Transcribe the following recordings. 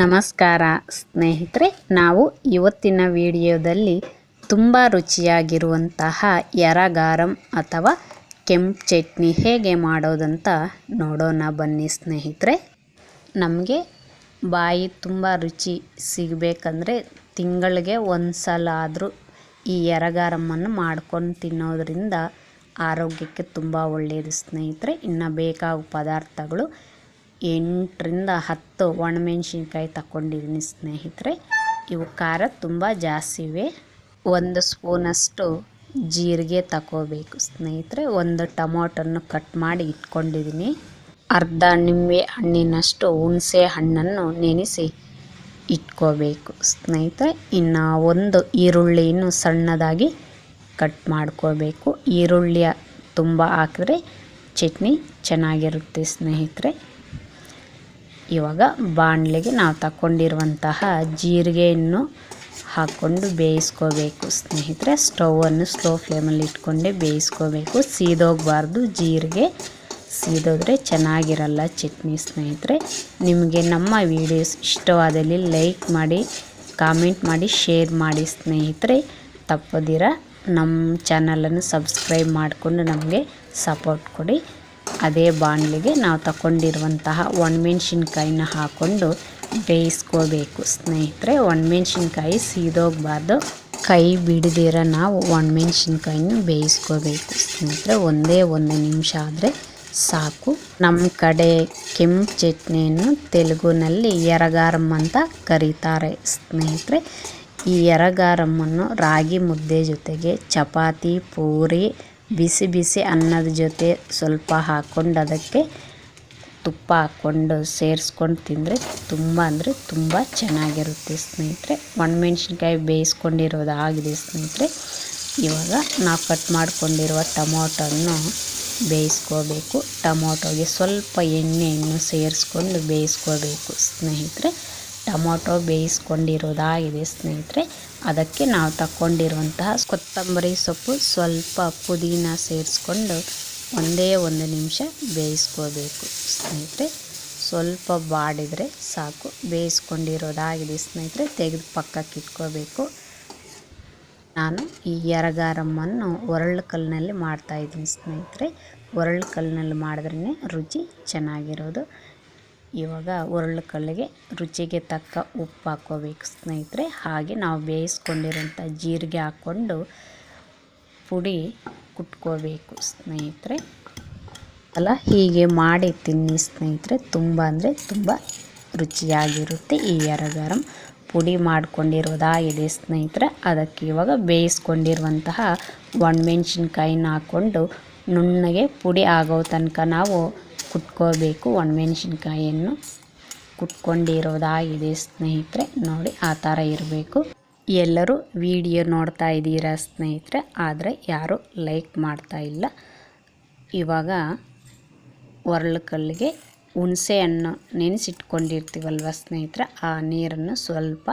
ನಮಸ್ಕಾರ ಸ್ನೇಹಿತರೆ, ನಾವು ಇವತ್ತಿನ ವಿಡಿಯೋದಲ್ಲಿ ತುಂಬ ರುಚಿಯಾಗಿರುವಂತಹ ಯರಗಾರಂ ಅಥವಾ ಕೆಂಪು ಚಟ್ನಿ ಹೇಗೆ ಮಾಡೋದಂತ ನೋಡೋಣ ಬನ್ನಿ ಸ್ನೇಹಿತರೆ. ನಮಗೆ ಬಾಯಿ ತುಂಬ ರುಚಿ ಸಿಗಬೇಕಂದ್ರೆ ತಿಂಗಳಿಗೆ ಒಂದು ಸಲ ಆದರೂ ಈ ಯರಗಾರಮ್ಮನ್ನು ಮಾಡ್ಕೊಂಡು ತಿನ್ನೋದ್ರಿಂದ ಆರೋಗ್ಯಕ್ಕೆ ತುಂಬ ಒಳ್ಳೆಯದು ಸ್ನೇಹಿತರೆ. ಇನ್ನು ಬೇಕಾಗುವ ಪದಾರ್ಥಗಳು 8ರಿಂದ 10 ಒಣಮೆಣಸಿನ್ಕಾಯಿ ತಗೊಂಡಿದ್ದೀನಿ ಸ್ನೇಹಿತರೆ. ಇವು ಖಾರ ತುಂಬ ಜಾಸ್ತಿ ಇವೆ. 1 ಸ್ಪೂನಷ್ಟು ಜೀರಿಗೆ ತಗೋಬೇಕು ಸ್ನೇಹಿತರೆ. 1 ಟೊಮೊಟೊನ್ನು ಕಟ್ ಮಾಡಿ ಇಟ್ಕೊಂಡಿದ್ದೀನಿ. ಅರ್ಧ ನಿಂಬೆ ಹಣ್ಣಿನಷ್ಟು ಹುಣಸೆ ಹಣ್ಣನ್ನು ನೆನೆಸಿ ಇಟ್ಕೋಬೇಕು ಸ್ನೇಹಿತರೆ. ಇನ್ನು 1 ಈರುಳ್ಳಿಯನ್ನು ಸಣ್ಣದಾಗಿ ಕಟ್ ಮಾಡ್ಕೋಬೇಕು. ಈರುಳ್ಳಿಯ ತುಂಬ ಹಾಕಿದ್ರೆ ಚಟ್ನಿ ಚೆನ್ನಾಗಿರುತ್ತೆ ಸ್ನೇಹಿತರೆ. ಇವಾಗ ಬಾಣಲೆಗೆ ನಾವು ತಗೊಂಡಿರುವಂತಹ ಜೀರಿಗೆಯನ್ನು ಹಾಕ್ಕೊಂಡು ಬೇಯಿಸ್ಕೋಬೇಕು ಸ್ನೇಹಿತರೆ. ಸ್ಟವನ್ನು ಸ್ಲೋ ಫ್ಲೇಮಲ್ಲಿ ಇಟ್ಕೊಂಡೆ ಬೇಯಿಸ್ಕೋಬೇಕು. ಸೀದೋಗಬಾರ್ದು, ಜೀರಿಗೆ ಸೀದೋದ್ರೆ ಚೆನ್ನಾಗಿರಲ್ಲ ಚಟ್ನಿ ಸ್ನೇಹಿತರೆ. ನಿಮಗೆ ನಮ್ಮ ವಿಡಿಯೋಸ್ ಇಷ್ಟವಾದಲ್ಲಿ ಲೈಕ್ ಮಾಡಿ, ಕಾಮೆಂಟ್ ಮಾಡಿ, ಶೇರ್ ಮಾಡಿ ಸ್ನೇಹಿತರೆ. ತಪ್ಪದಿರ ನಮ್ಮ ಚಾನಲನ್ನು ಸಬ್ಸ್ಕ್ರೈಬ್ ಮಾಡಿಕೊಂಡು ನಮಗೆ ಸಪೋರ್ಟ್ ಕೊಡಿ. ಅದೇ ಬಾಣಲೆಗೆ ನಾವು ತಗೊಂಡಿರುವಂತಹ ಒಣಮೆಣಸಿನ್ಕಾಯಿನ ಹಾಕ್ಕೊಂಡು ಬೇಯಿಸ್ಕೋಬೇಕು ಸ್ನೇಹಿತರೆ. ಒಣಮೆಣಸಿನ್ಕಾಯಿ ಸೀದೋಗಬಾರ್ದು, ಕೈ ಬಿಡದಿರ ನಾವು ಒಣಮೆಣಸಿನ್ಕಾಯಿನ ಬೇಯಿಸ್ಕೋಬೇಕು ಸ್ನೇಹಿತರೆ. ಒಂದೇ 1 ನಿಮಿಷ ಆದರೆ ಸಾಕು. ನಮ್ಮ ಕಡೆ ಕೆಂಪು ಚಟ್ನಿಯನ್ನು ತೆಲುಗುನಲ್ಲಿ ಯರಗಾರಂ ಅಂತ ಕರೀತಾರೆ ಸ್ನೇಹಿತರೆ. ಈ ಯರಗಾರಮ್ಮನ್ನು ರಾಗಿ ಮುದ್ದೆ ಜೊತೆಗೆ ಚಪಾತಿ, ಪೂರಿ, ಬಿಸಿ ಬಿಸಿ ಅನ್ನದ ಜೊತೆ ಸ್ವಲ್ಪ ಹಾಕ್ಕೊಂಡು ಅದಕ್ಕೆ ತುಪ್ಪ ಹಾಕ್ಕೊಂಡು ಸೇರಿಸ್ಕೊಂಡು ತಿಂದರೆ ತುಂಬ ಅಂದರೆ ತುಂಬ ಚೆನ್ನಾಗಿರುತ್ತೆ ಸ್ನೇಹಿತರೆ. ಒಣಮೆಣಸಿನ್ಕಾಯಿ ಬೇಯಿಸ್ಕೊಂಡಿರೋದು ಆಗಿದೆ ಸ್ನೇಹಿತರೆ. ಇವಾಗ ನಾವು ಕಟ್ ಮಾಡ್ಕೊಂಡಿರುವ ಟೊಮೊಟೊನ್ನು ಬೇಯಿಸ್ಕೋಬೇಕು. ಟೊಮೊಟೊಗೆ ಸ್ವಲ್ಪ ಎಣ್ಣೆಯನ್ನು ಸೇರಿಸ್ಕೊಂಡು ಬೇಯಿಸ್ಕೋಬೇಕು ಸ್ನೇಹಿತರೆ. ಟೊಮೊಟೊ ಬೇಯಿಸ್ಕೊಂಡಿರೋದಾಗಿದೆ ಸ್ನೇಹಿತರೆ. ಅದಕ್ಕೆ ನಾವು ತಗೊಂಡಿರುವಂತಹ ಕೊತ್ತಂಬರಿ ಸೊಪ್ಪು, ಸ್ವಲ್ಪ ಪುದೀನ ಸೇರಿಸ್ಕೊಂಡು ಒಂದೇ 1 ನಿಮಿಷ ಬೇಯಿಸ್ಕೋಬೇಕು ಸ್ನೇಹಿತರೆ. ಸ್ವಲ್ಪ ಬಾಡಿದರೆ ಸಾಕು. ಬೇಯಿಸ್ಕೊಂಡಿರೋದಾಗಿದೆ ಸ್ನೇಹಿತರೆ. ತೆಗೆದು ಪಕ್ಕಕ್ಕೆ ಇಟ್ಕೋಬೇಕು. ನಾನು ಈ ಯರಗಾರಮ್ಮನ್ನು ಒರಳು ಕಲ್ಲಿನಲ್ಲಿ ಮಾಡ್ತಾಯಿದ್ದೀನಿ ಸ್ನೇಹಿತರೆ. ಒರಳು ಕಲ್ಲಿನಲ್ಲಿ ಮಾಡಿದ್ರೇ ರುಚಿ ಚೆನ್ನಾಗಿರೋದು. ಇವಾಗ ಒರಳು ಕಲ್ಲಿಗೆ ರುಚಿಗೆ ತಕ್ಕ ಉಪ್ಪು ಹಾಕ್ಕೋಬೇಕು ಸ್ನೇಹಿತರೆ. ಹಾಗೆ ನಾವು ಬೇಯಿಸ್ಕೊಂಡಿರೋಂಥ ಜೀರಿಗೆ ಹಾಕ್ಕೊಂಡು ಪುಡಿ ಕುಟ್ಕೋಬೇಕು ಸ್ನೇಹಿತರೆ. ಅಲ್ಲ, ಹೀಗೆ ಮಾಡಿ ತಿನ್ನಿ ಸ್ನೇಹಿತರೆ. ತುಂಬ ಅಂದರೆ ತುಂಬ ರುಚಿಯಾಗಿರುತ್ತೆ ಈ ಯರಗಾರಂ. ಪುಡಿ ಮಾಡ್ಕೊಂಡಿರೋದಾಗಿದೆ ಸ್ನೇಹಿತರೆ. ಅದಕ್ಕೆ ಇವಾಗ ಬೇಯಿಸ್ಕೊಂಡಿರುವಂತಹ ಒಣಮೆಣಸಿನ್ಕಾಯಿನ ಹಾಕ್ಕೊಂಡು ನುಣ್ಣಗೆ ಪುಡಿ ಆಗೋ ತನಕ ನಾವು ಕುಟ್ಕೋಬೇಕು. ಒಣಮೆಣಸಿನ್ಕಾಯಿಯನ್ನು ಕುಟ್ಕೊಂಡಿರೋದಾಗಿದೆ ಸ್ನೇಹಿತರೆ. ನೋಡಿ, ಆ ಥರ ಇರಬೇಕು. ಎಲ್ಲರೂ ವಿಡಿಯೋ ನೋಡ್ತಾ ಇದ್ದೀರಾ ಸ್ನೇಹಿತರೆ, ಆದರೆ ಯಾರೂ ಲೈಕ್ ಮಾಡ್ತಾ ಇಲ್ಲ. ಇವಾಗ ಒರಳು ಕಲ್ಲಿಗೆ ಹುಣಸೆ ಹಣ್ಣು ನೆನೆಸಿಟ್ಕೊಂಡಿರ್ತೀವಲ್ವ ಸ್ನೇಹಿತರೆ, ಆ ನೀರನ್ನು ಸ್ವಲ್ಪ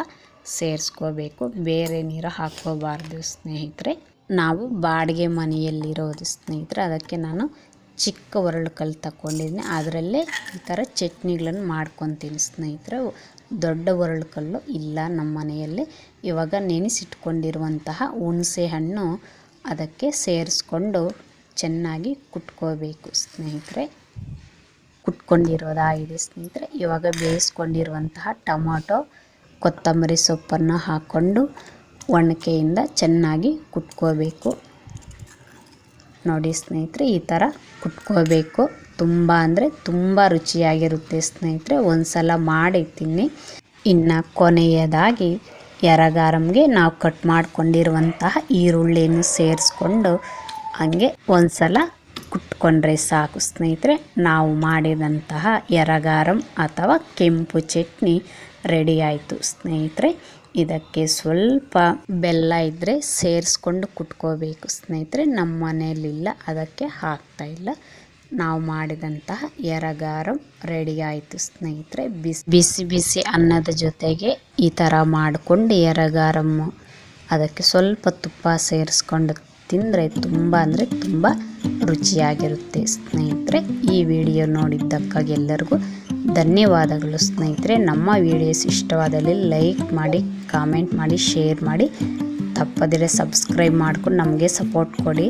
ಸೇರಿಸ್ಕೋಬೇಕು. ಬೇರೆ ನೀರು ಹಾಕ್ಕೋಬಾರ್ದು ಸ್ನೇಹಿತರೆ. ನಾವು ಬಾಡಿಗೆ ಮನೆಯಲ್ಲಿರೋದು ಸ್ನೇಹಿತರೆ. ಅದಕ್ಕೆ ನಾನು ಚಿಕ್ಕ ಒರಳು ಕಲ್ಲು ತಗೊಂಡಿದ್ದೀನಿ. ಅದರಲ್ಲೇ ಈ ಥರ ಚಟ್ನಿಗಳನ್ನು ಮಾಡ್ಕೊತೀನಿ ಸ್ನೇಹಿತರೆ. ದೊಡ್ಡ ಒರಳು ಕಲ್ಲು ಇಲ್ಲ ನಮ್ಮ ಮನೆಯಲ್ಲಿ. ಇವಾಗ ನೆನೆಸಿಟ್ಕೊಂಡಿರುವಂತಹ ಹುಣಸೆ ಹಣ್ಣು ಅದಕ್ಕೆ ಸೇರಿಸ್ಕೊಂಡು ಚೆನ್ನಾಗಿ ಕುಟ್ಕೋಬೇಕು ಸ್ನೇಹಿತರೆ. ಕುಟ್ಕೊಂಡಿರೋದಾಗಿದೆ ಸ್ನೇಹಿತರೆ. ಇವಾಗ ಬೇಯಿಸ್ಕೊಂಡಿರುವಂತಹ ಟೊಮೊಟೊ, ಕೊತ್ತಂಬರಿ ಸೊಪ್ಪನ್ನು ಹಾಕ್ಕೊಂಡು ಒಣಕೆಯಿಂದ ಚೆನ್ನಾಗಿ ಕುಟ್ಕೋಬೇಕು. ನೋಡಿ ಸ್ನೇಹಿತರೆ, ಈ ಥರ ಕುಟ್ಕೋಬೇಕು. ತುಂಬ ಅಂದರೆ ತುಂಬ ರುಚಿಯಾಗಿರುತ್ತೆ ಸ್ನೇಹಿತರೆ. ಒಂದು ಸಲ ಮಾಡಿ ತಿನ್ನಿ. ಇನ್ನು ಕೊನೆಯದಾಗಿ ಯರಗಾರಂಗೆ ನಾವು ಕಟ್ ಮಾಡ್ಕೊಂಡಿರುವಂತಹ ಈರುಳ್ಳಿಯನ್ನು ಸೇರಿಸ್ಕೊಂಡು ಹಂಗೆ ಒಂದು ಸಲ ಕುಟ್ಕೊಂಡ್ರೆ ಸಾಕು ಸ್ನೇಹಿತರೆ. ನಾವು ಮಾಡಿದಂತಹ ಯರಗಾರಂ ಅಥವಾ ಕೆಂಪು ಚಟ್ನಿ ರೆಡಿ ಆಯಿತು ಸ್ನೇಹಿತರೆ. ಇದಕ್ಕೆ ಸ್ವಲ್ಪ ಬೆಲ್ಲ ಇದ್ದರೆ ಸೇರಿಸ್ಕೊಂಡು ಕುಟ್ಕೋಬೇಕು ಸ್ನೇಹಿತರೆ. ನಮ್ಮ ಮನೆಯಲ್ಲಿಲ್ಲ, ಅದಕ್ಕೆ ಹಾಕ್ತಾಯಿಲ್ಲ. ನಾವು ಮಾಡಿದಂತಹ ಯರಗಾರಂ ರೆಡಿ ಆಯಿತು ಸ್ನೇಹಿತರೆ. ಬಿಸಿ ಬಿಸಿ ಅನ್ನದ ಜೊತೆಗೆ ಈ ಥರ ಮಾಡಿಕೊಂಡು ಯರಗಾರಮ್ಮು ಅದಕ್ಕೆ ಸ್ವಲ್ಪ ತುಪ್ಪ ಸೇರಿಸ್ಕೊಂಡು ತಿಂದರೆ ತುಂಬ ಅಂದರೆ ತುಂಬ ರುಚಿಯಾಗಿರುತ್ತೆ ಸ್ನೇಹಿತರೆ. ಈ ವಿಡಿಯೋ ನೋಡಿದ್ದಕ್ಕಾಗಿ ಎಲ್ಲರಿಗೂ ಧನ್ಯವಾದಗಳು ಸ್ನೇಹಿತರೆ. ನಮ್ಮ ವಿಡಿಯೋಸ್ ಇಷ್ಟವಾದಲ್ಲಿ ಲೈಕ್ ಮಾಡಿ, ಕಾಮೆಂಟ್ ಮಾಡಿ, ಶೇರ್ ಮಾಡಿ, ತಪ್ಪದಿರೆ ಸಬ್ಸ್ಕ್ರೈಬ್ ಮಾಡ್ಕೊಂಡು ನಮಗೆ ಸಪೋರ್ಟ್ ಕೊಡಿ.